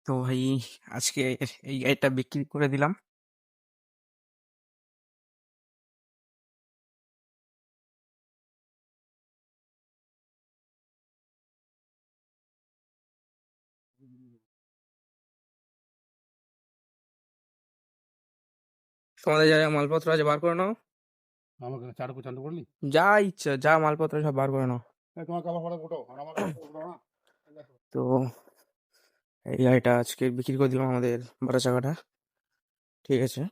তো ভাই আজকে এই গাড়িটা বিক্রি করে দিলাম। তোমাদের যা যা মালপত্র আছে বার করে নাও, আমাকে চারু চালু করলি যা ইচ্ছা যা মালপত্র সব বার করে নাও। তোমার কাপড় পরে ওঠো আর আমার কাপড় ওঠো না। তো এই গাড়িটা আজকে বিক্রি করে দিলাম, আমাদের বারো চাকাটা। ঠিক আছে,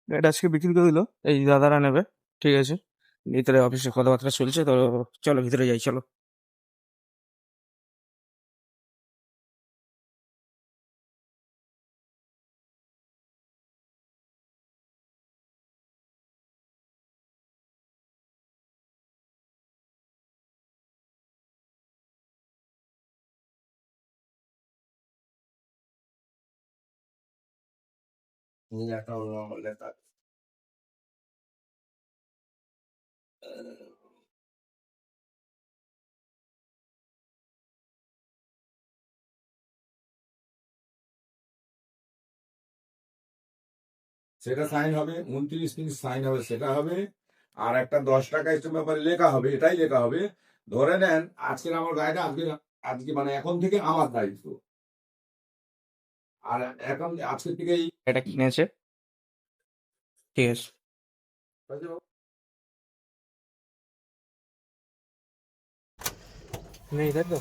গাড়িটা আজকে বিক্রি করে দিল, এই দাদারা নেবে। ঠিক আছে, ভিতরে অফিসে কথাবার্তা চলছে, তো চলো ভিতরে যাই, চলো। সেটা সাইন হবে 29 দিন সাইন হবে, সেটা হবে। আর একটা 10 টাকা স্ট্যাম্প ব্যাপারে লেখা হবে, এটাই লেখা হবে। ধরে নেন আজকের আমার গাড়িটা আজকে আজকে মানে এখন থেকে আমার দায়িত্ব। আর এখন আজকের থেকে এটা কিনেছে, ঠিক আছে। নেই তাই তো।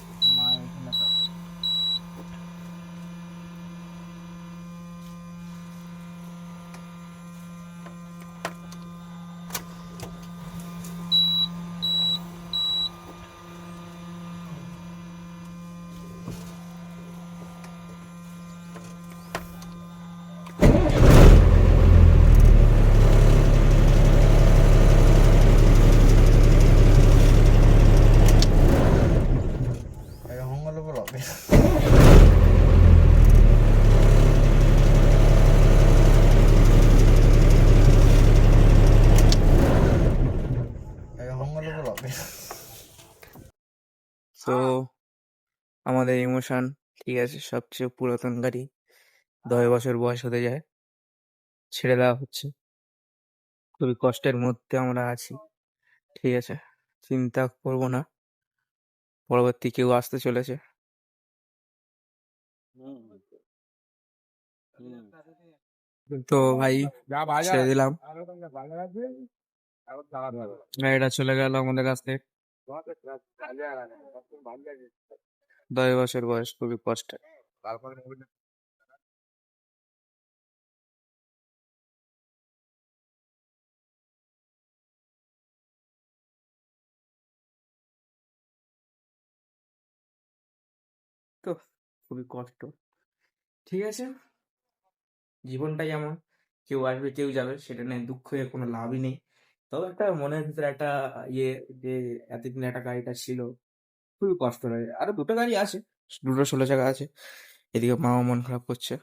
তো আমাদের ইমোশন, ঠিক আছে, সবচেয়ে পুরাতন গাড়ি, 10 বছর বয়স হতে যায়, ছেড়ে দেওয়া হচ্ছে। খুবই কষ্টের মধ্যে আমরা আছি, ঠিক আছে। চিন্তা করবো না, পরবর্তী কেউ আসতে চলেছে। তো ভাই ছেড়ে দিলাম, গাড়িটা চলে গেল আমাদের কাছ থেকে। 10 বছর বয়স, খুবই কষ্টের। তো খুবই কষ্ট, ঠিক আছে। জীবনটাই এমন, কেউ আসবে কেউ যাবে, সেটা নিয়ে দুঃখ হয়ে কোনো লাভই নেই। তবে একটা মনের ভিতরে একটা ইয়ে, যে এতদিন একটা গাড়িটা ছিল, খুবই কষ্ট লাগে। আরো দুটো গাড়ি আছে, দুটো 16 চাকা আছে। এদিকে মাও মন খারাপ করছে।